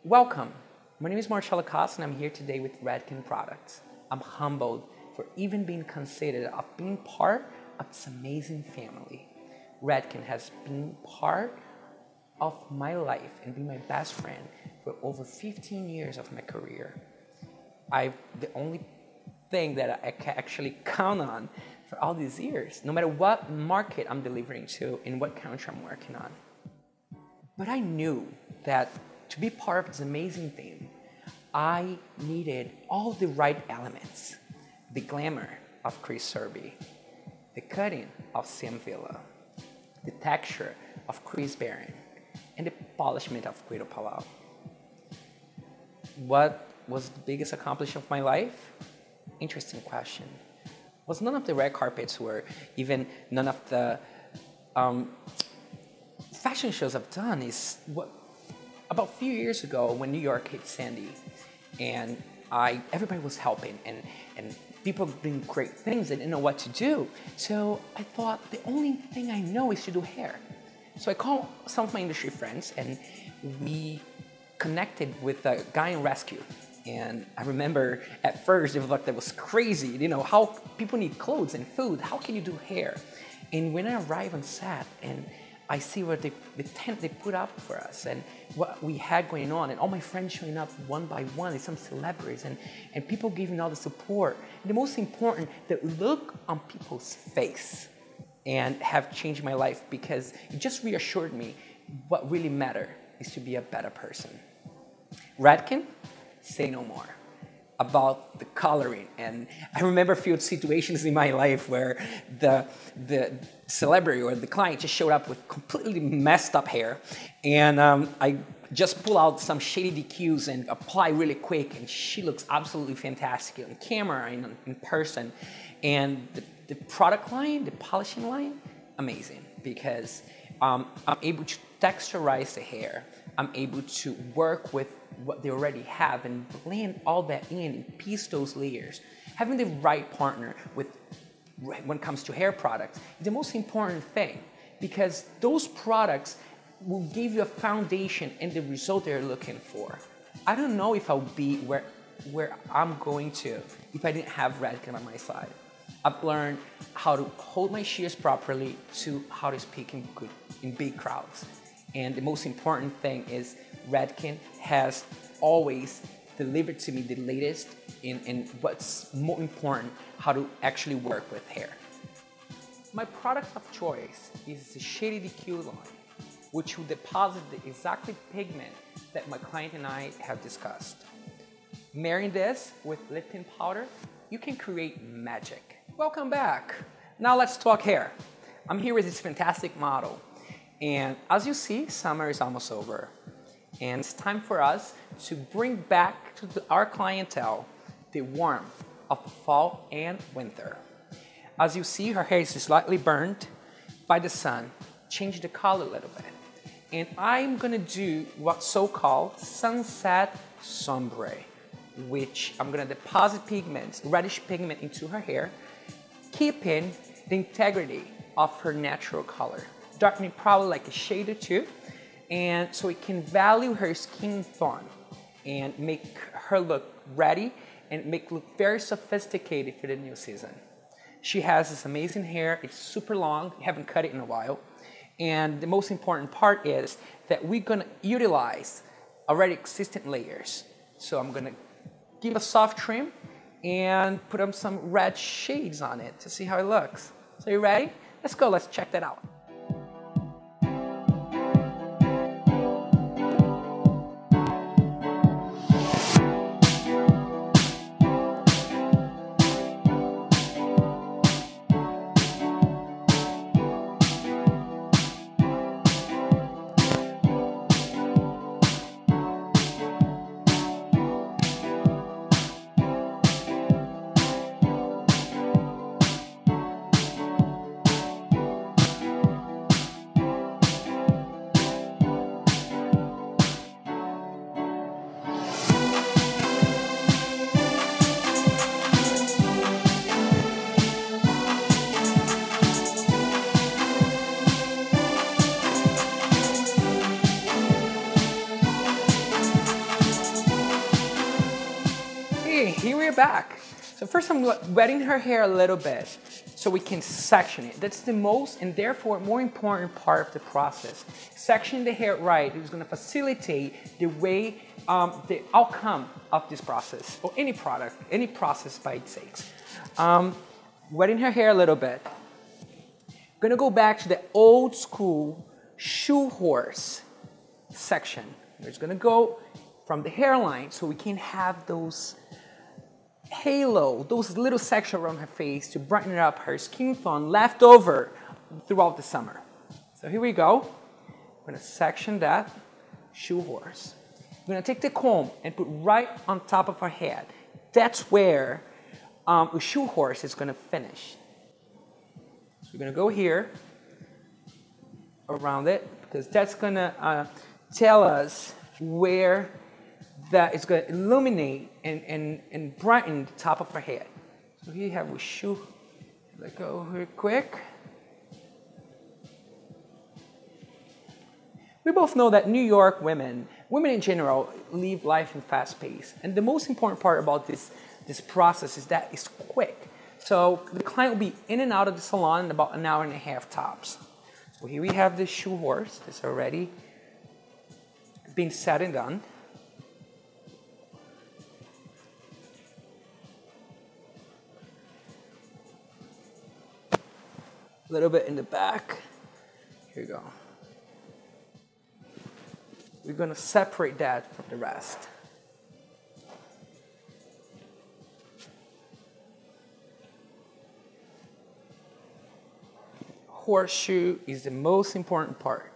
Welcome. My name is Marcelo Costa and I'm here today with Redken products. I'm humbled for even being considered of being part of this amazing family. Redken has been part of my life and been my best friend for over 15 years of my career. The only thing that I can actually count on for all these years, no matter what market I'm delivering to and what country I'm working on. But I knew that to be part of this amazing thing, I needed all the right elements. The glamour of Chris Serby, the cutting of Sam Villa, the texture of Chris Barron, and the polishment of Guido Palau. What was the biggest accomplishment of my life? Interesting question. Was none of the red carpets or even none of the fashion shows I've done is what about a few years ago when New York hit Sandy and everybody was helping and people doing great things. They didn't know what to do. So I thought the only thing I know is to do hair. So I called some of my industry friends and we connected with a guy in rescue. And I remember at first it was like that was crazy, you know, how people need clothes and food, how can you do hair? And when I arrived on set and I see what the tent they put up for us and what we had going on and all my friends showing up one by one and some celebrities and people giving all the support. And the most important, the look on people's face and have changed my life because it just reassured me what really mattered is to be a better person. Redken, say no more about the coloring. And I remember a few situations in my life where the celebrity or the client just showed up with completely messed up hair. And I just pull out some shady DQs and apply really quick. And she looks absolutely fantastic on camera and in person. And the product line, the polishing line, amazing. Because I'm able to texturize the hair. I'm able to work with what they already have and blend all that in and piece those layers. Having the right partner when it comes to hair products is the most important thing because those products will give you a foundation and the result they're looking for. I don't know if I'll be where I'm going to if I didn't have Redken on my side. I've learned how to hold my shears properly to how to speak in big crowds. And the most important thing is Redken has always delivered to me the latest in what's more important, how to actually work with hair. My product of choice is the Shady DQ line, which will deposit the exact pigment that my client and I have discussed. Marrying this with lifting powder, you can create magic. Welcome back. Now let's talk hair. I'm here with this fantastic model. And as you see, summer is almost over. And it's time for us to bring back to our clientele the warmth of fall and winter. As you see, her hair is slightly burned by the sun. Change the color a little bit. And I'm gonna do what's so-called sunset sombre, which I'm gonna deposit pigments, reddish pigment into her hair, keeping the integrity of her natural color. Darkening probably like a shade or two, and so it can value her skin tone and make her look ready and make look very sophisticated for the new season. She has this amazing hair, it's super long, haven't cut it in a while, and the most important part is that we're gonna utilize already existing layers. So I'm gonna give a soft trim and put on some red shades on it to see how it looks. So you ready? Let's go, let's check that out. here we're back. So first I'm wetting her hair a little bit so we can section it. That's the most and therefore more important part of the process. Sectioning the hair right is going to facilitate the way, the outcome of this process, or any product, any process by its sakes. Wetting her hair a little bit. I'm going to go back to the old school shoe horse section. We're just going to go from the hairline so we can have those halo, those little sections around her face to brighten up her skin tone left over throughout the summer. So here we go. We're going to section that shoe horse. We're going to take the comb and put right on top of her head. That's where a shoe horse is going to finish. So we're going to go here around it because that's going to tell us where that is going to illuminate and brighten the top of her head. So here you have a shoe. Let go real quick. We both know that New York women in general, live life in fast pace. And the most important part about this process is that it's quick. So the client will be in and out of the salon in about an hour and a half tops. So here we have this shoe horse that's already been said and done. A little bit in the back. Here you go. We're going to separate that from the rest. Horseshoe is the most important part.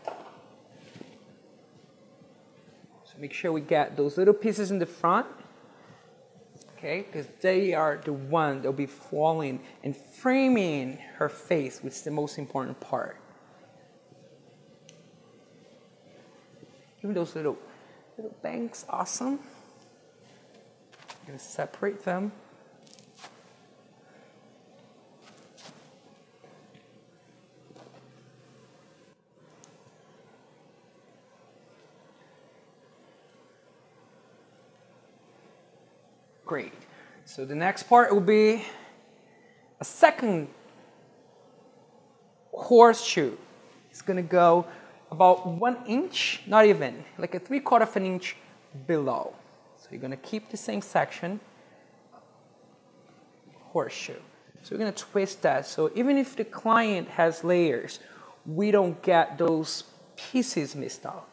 So make sure we get those little pieces in the front. Okay, because they are the one that will be falling and framing her face, which is the most important part. Even those little bangs, awesome. I'm going to separate them. Great. So the next part will be a second horseshoe. It's going to go about 1 inch, not even, like a 3/4 of an inch below. So you're going to keep the same section, horseshoe. So we're going to twist that. So even if the client has layers, we don't get those pieces missed out.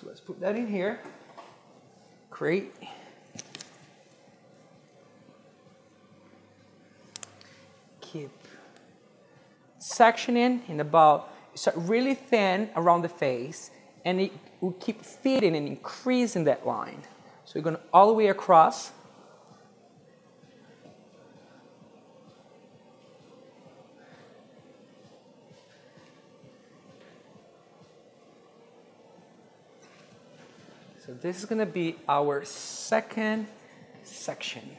So let's put that in here. Great. Keep sectioning in about, start really thin around the face, and it will keep feeding and increasing that line. So you're going all the way across. So this is going to be our second section.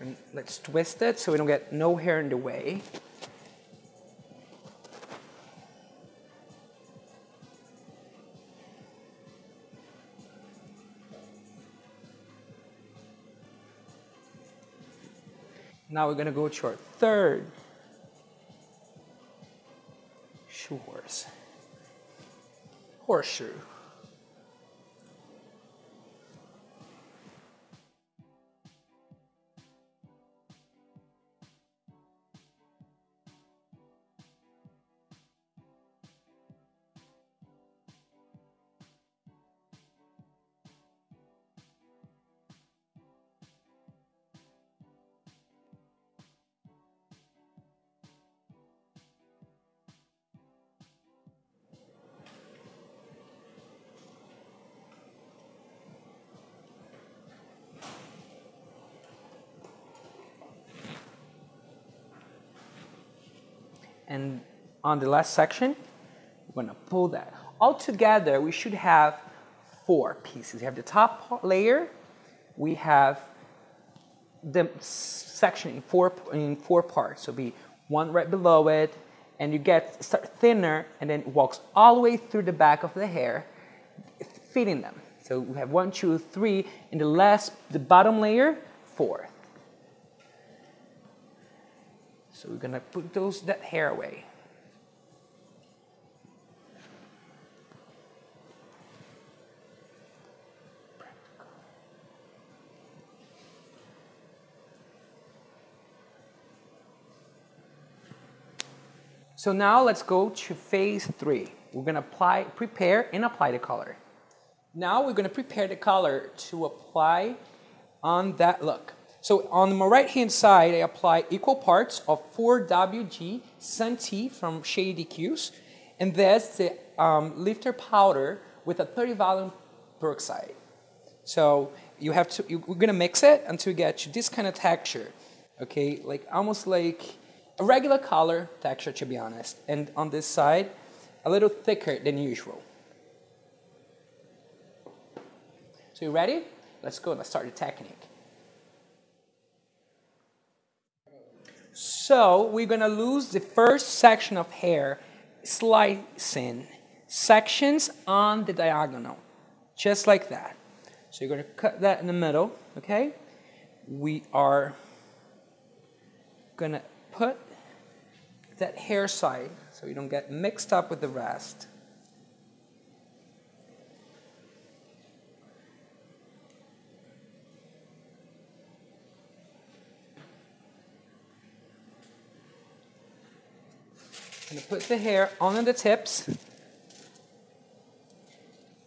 And let's twist it so we don't get no hair in the way. Now we're going to go to our third shoe horse. Horseshoe. And on the last section, we're going to pull that. Altogether, we should have 4 pieces. We have the top layer, we have the section in four parts. So it'll be one right below it, and you start thinner, and then it walks all the way through the back of the hair, fitting them. So we have 1, 2, 3, and the bottom layer, 4th. So we're gonna put that hair away. So now let's go to phase 3. We're gonna prepare and apply the color. Now we're gonna prepare the color to apply on that look. So on my right hand side, I apply equal parts of 4WG Sun Tea from Shady DQs, and that's the lifter powder with a 30 volume peroxide. So we're gonna mix it until you get to this kind of texture, okay? Like almost like a regular color texture, to be honest. And on this side, a little thicker than usual. So you ready? Let's go, let's start the technique. So we're gonna lose the first section of hair, slicing sections on the diagonal, just like that. So you're gonna cut that in the middle, okay? We are gonna put that hair side so you don't get mixed up with the rest. I'm going to put the hair on the tips.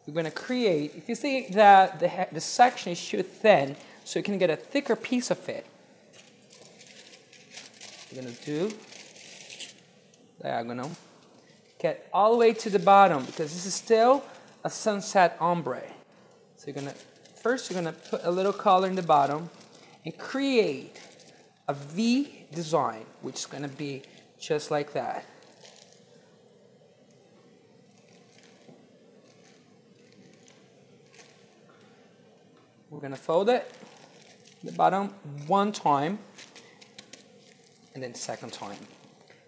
We're going to create, if you see that the section is too thin, so you can get a thicker piece of it, we're going to do diagonal. Get all the way to the bottom because this is still a sunset ombre. So first you're going to put a little color in the bottom and create a V design, which is going to be just like that. We're going to fold it, the bottom 1 time, and then 2nd time.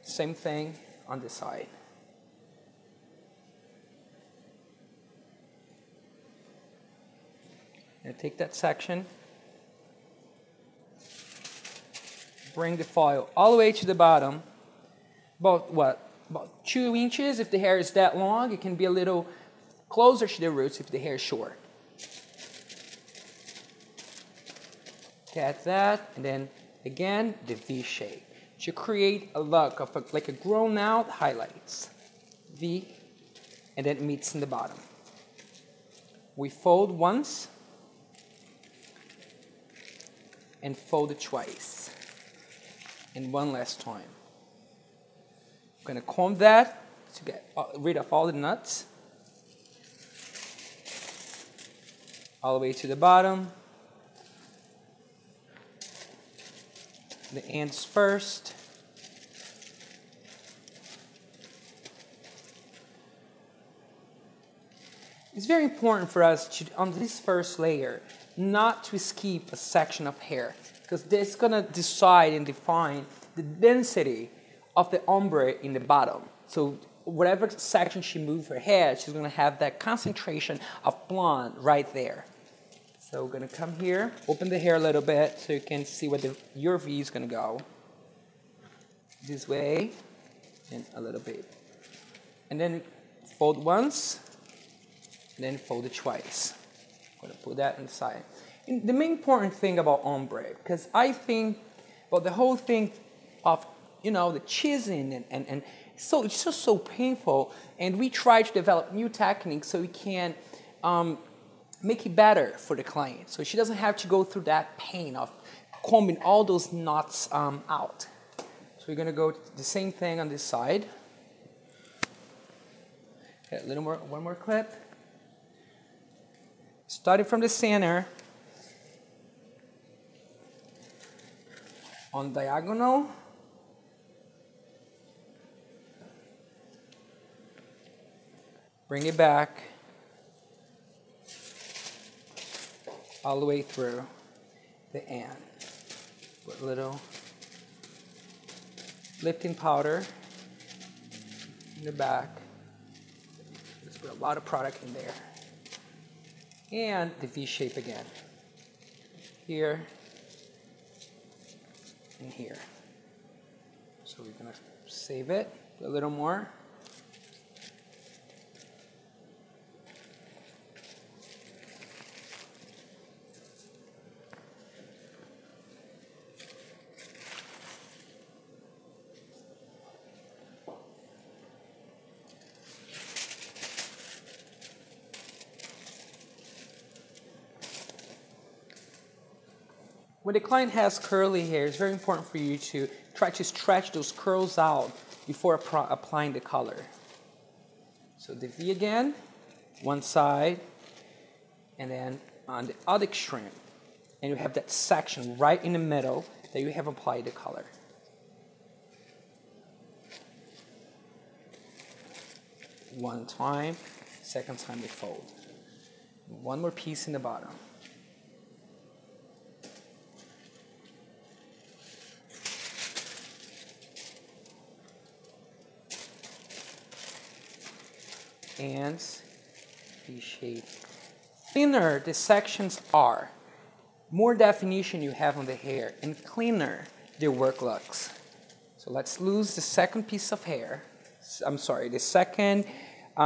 Same thing on this side. And take that section, bring the foil all the way to the bottom, about 2 inches if the hair is that long. It can be a little closer to the roots if the hair is short. Get that, and then again the V shape to create a look of like a grown out highlights. V, and then it meets in the bottom. We fold once and fold it twice, and 1 last time. I'm going to comb that to get rid of all the nuts, all the way to the bottom. The ends first. It's very important for us to, on this first layer, not to skip a section of hair, because this is going to decide and define the density of the ombre in the bottom. So whatever section she moves her hair, she's going to have that concentration of blonde right there. So we're going to come here, open the hair a little bit so you can see where your V is going to go. This way, and a little bit. And then fold once, and then fold it twice. I'm going to put that inside. And the main important thing about ombre, because I think about the whole thing of, the chiseling and so it's just so painful, and we try to develop new techniques so we can make it better for the client, so she doesn't have to go through that pain of combing all those knots out. So we're going to go the same thing on this side. Okay, one more clip. Starting from the center, on diagonal, bring it back all the way through the end. Put a little lifting powder in the back. Let's put a lot of product in there. And the V shape again. Here and here. So we're gonna save it a little more. When the client has curly hair, it's very important for you to try to stretch those curls out before applying the color. So the V again, one side, and then on the other extreme. And you have that section right in the middle that you have applied the color. One time, second time we fold. One more piece in the bottom. And V shape. Thinner the sections are, more definition you have on the hair, and cleaner the work looks. So let's lose the second piece of hair. I'm sorry, the second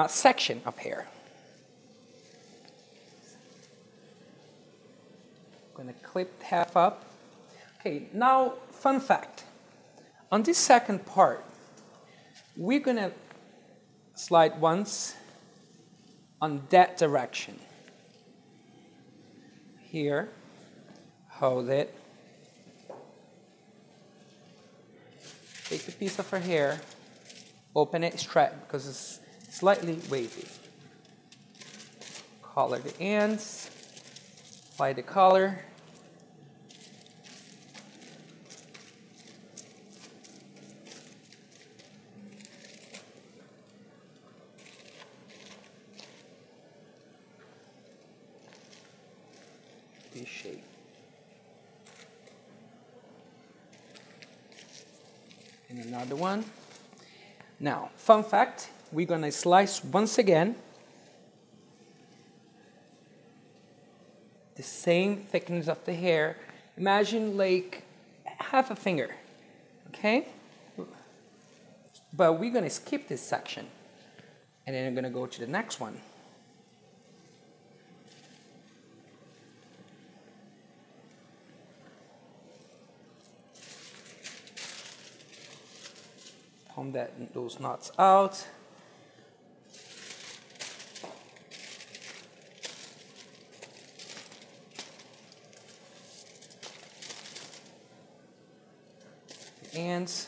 section of hair. I'm gonna clip half up. Okay, now fun fact. On this second part, we're gonna slide once on that direction. Here, hold it. Take a piece of her hair, open it, stretch because it's slightly wavy. Color the ends, apply the color. V shape. And another one. Now, fun fact, we're gonna slice once again the same thickness of the hair. Imagine like half a finger, okay? But we're gonna skip this section and then I'm gonna go to the next one. Pull those knots out. The ends.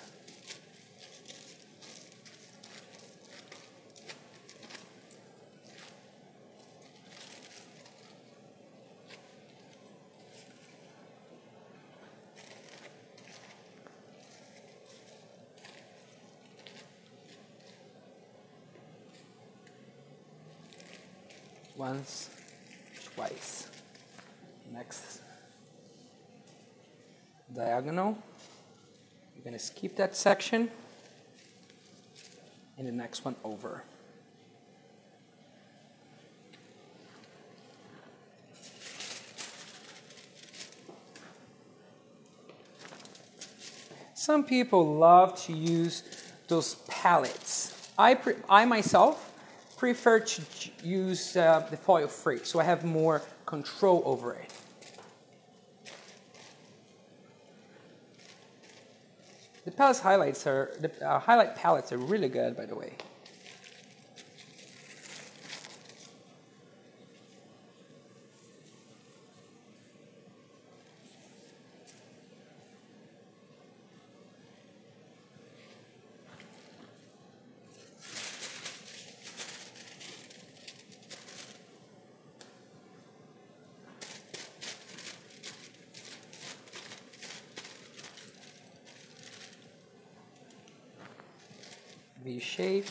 Once, twice. Next diagonal. You're going to skip that section and the next one over. Some people love to use those palettes. I myself prefer to use the foil free, so I have more control over it. The highlight palettes are really good, by the way. V shape.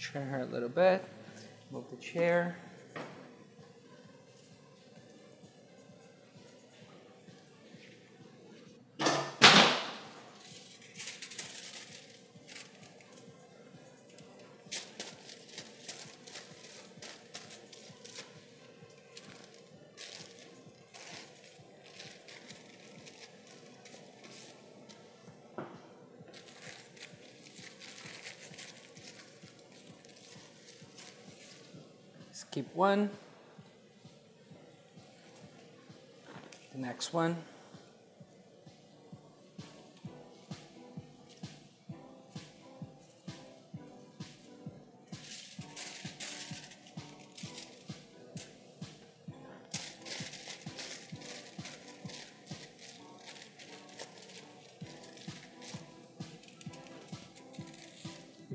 Turn her a little bit. Move the chair. Skip one. The next one.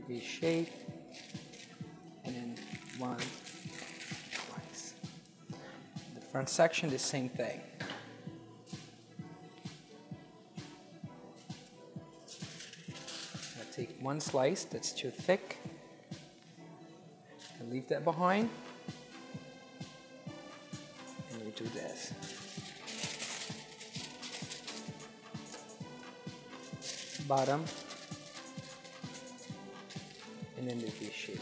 V shape, and then one, twice. The front section, the same thing. I take one slice that's too thick and leave that behind, and we do this. Bottom, and then the V shape.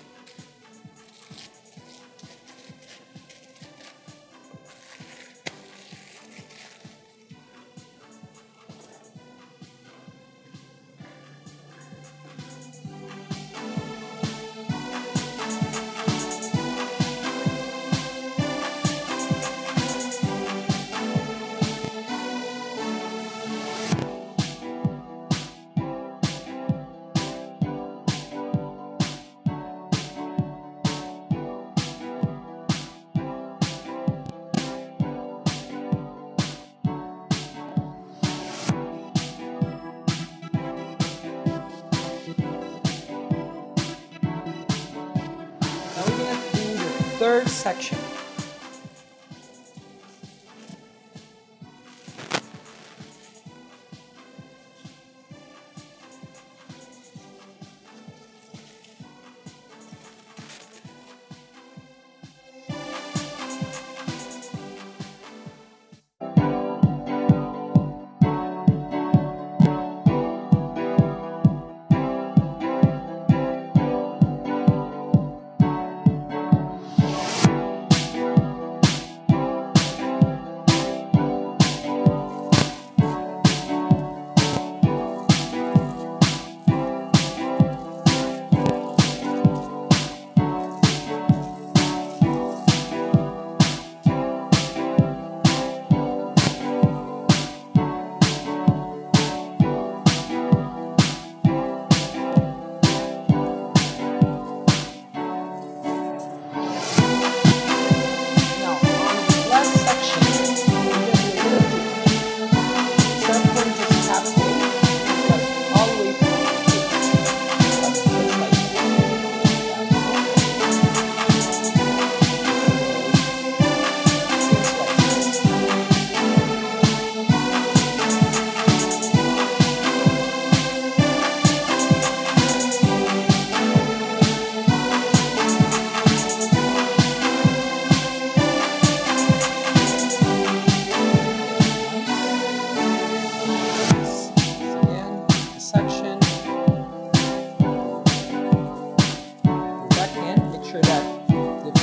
Third section.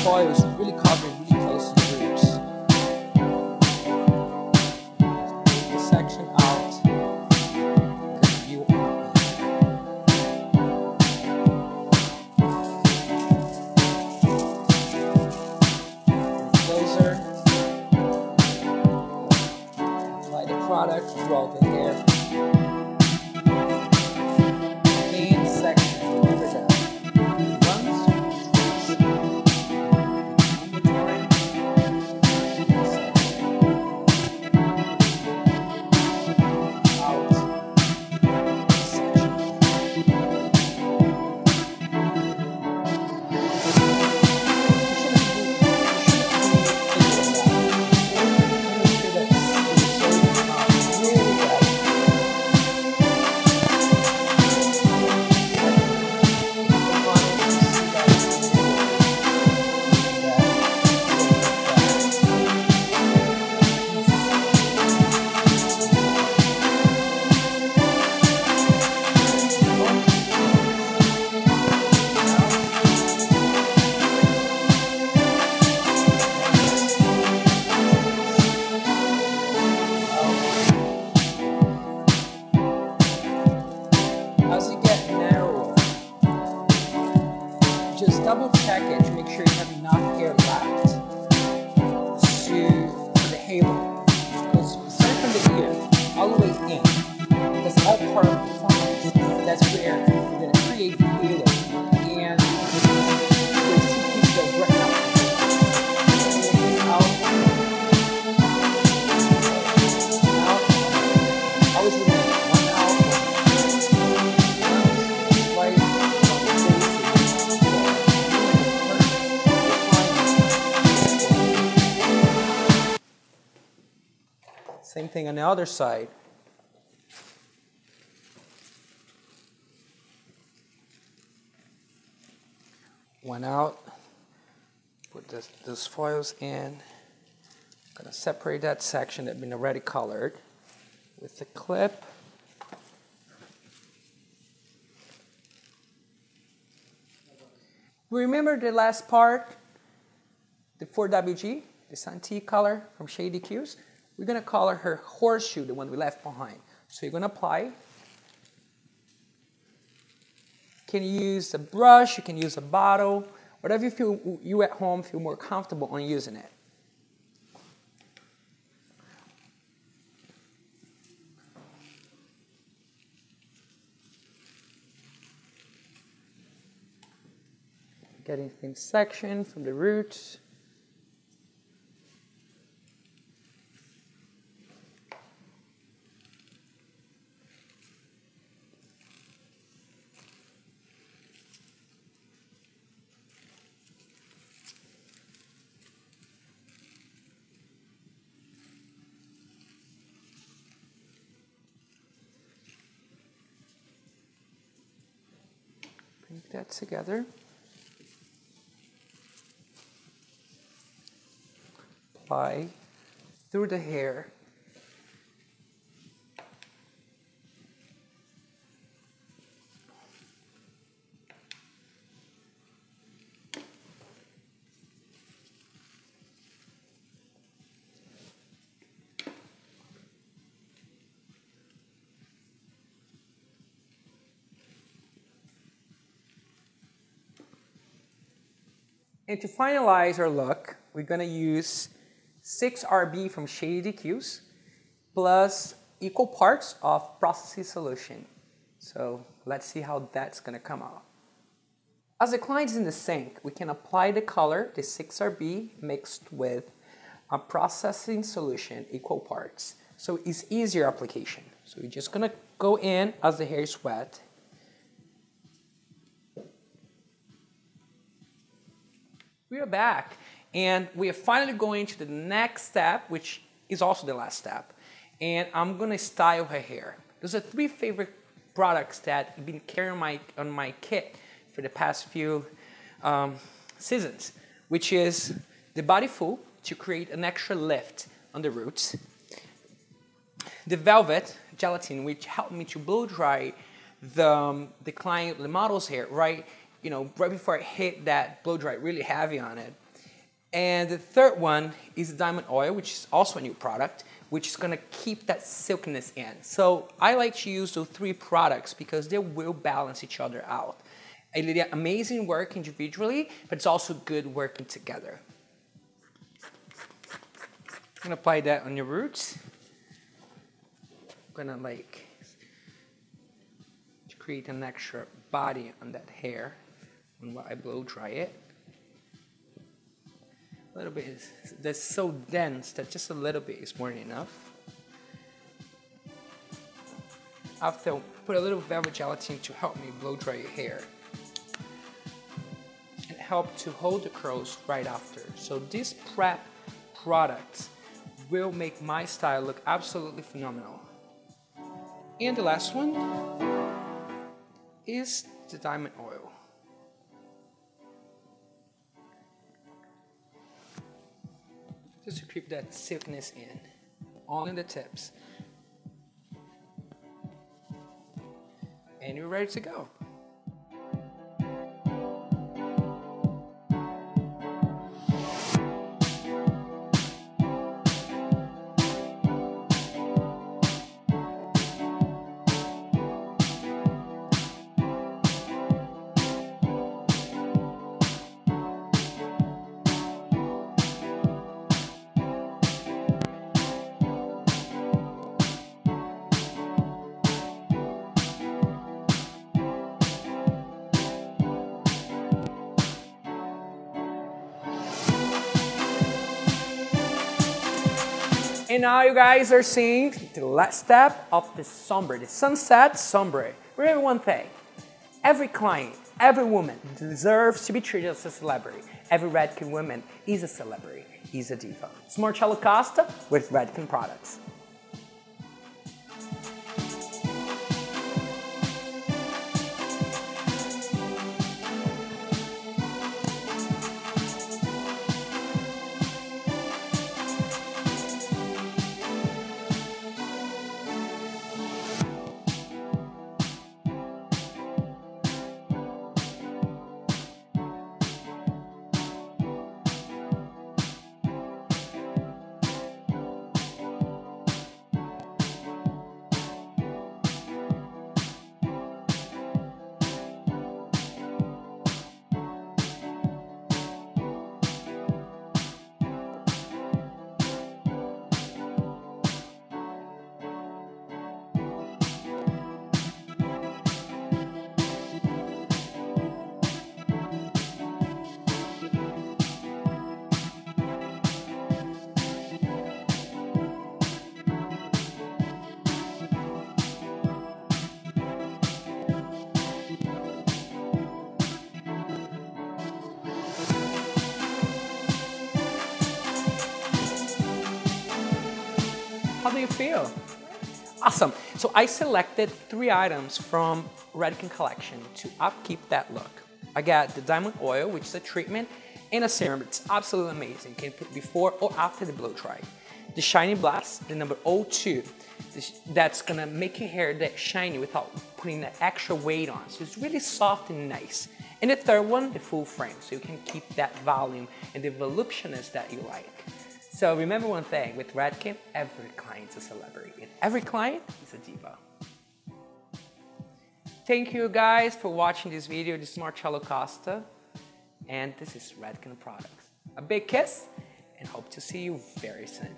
Foil is really covering really close to the roots. Take the section out because you closer. Apply the product throughout the hair. Main section, remember that. Really double check it to make sure you have enough hair left for the halo. Because starting from the ear all the way in, that's all part of the process. That's where you're going to create the halo. And there's two pieces of right now. Out. Always remember, one out, right from the base. Same thing on the other side. One out, put those foils in. I'm gonna separate that section that's been already colored with the clip. Remember the last part, the 4WG, the Santee color from Shady Q's? We're gonna color her horseshoe, the one we left behind. So you're gonna apply. You can use a brush, you can use a bottle, whatever you at home feel more comfortable on using it. Getting thin section from the roots. Bring that together. Apply through the hair. And to finalize our look, we're going to use 6 RB from Shady Q's plus equal parts of processing solution. So let's see how that's going to come out. As the client's in the sink, we can apply the color, the 6 RB mixed with a processing solution, equal parts. So it's easier application. So you're just going to go in as the hair is wet. We are back, and we are finally going to the next step, which is also the last step. And I'm gonna style her hair. Those are 3 favorite products that I've been carrying on my kit for the past few seasons, which is the Body Full to create an extra lift on the roots, the Velvet Gelatin, which helped me to blow dry the model's hair right before I hit that blow dry really heavy on it. And the third one is Diamond Oil, which is also a new product, which is gonna keep that silkiness in. So I like to use those 3 products because they will balance each other out. It did amazing work individually, but it's also good working together. I'm gonna apply that on your roots. I'm gonna to create an extra body on that hair while I blow dry it. A little bit that's so dense that just a little bit is more than enough. After put a little velvet gelatin to help me blow dry your hair and help to hold the curls right after. So these prep products will make my style look absolutely phenomenal. And the last one is the Diamond Oil. Just to keep that silkiness in, all in the tips. And you're ready to go. And now you guys are seeing the last step of the sombre, the sunset sombre. Remember one thing, every client, every woman deserves to be treated as a celebrity. Every Redken woman is a celebrity, is a diva. It's Marcello Costa with Redken Products. How do you feel? Awesome. So I selected 3 items from Redken collection to upkeep that look. I got the diamond oil, which is a treatment, and a serum. It's absolutely amazing. You can put before or after the blow dry. The shiny blast, the number 02, that's gonna make your hair that shiny without putting the extra weight on. So it's really soft and nice. And the third one, the full frame, so you can keep that volume and the voluptuousness that you like. So remember one thing, with Redken, every client's a celebrity, and every client is a diva. Thank you guys for watching this video. This is Marcello Costa, and this is Redken Products. A big kiss, and hope to see you very soon.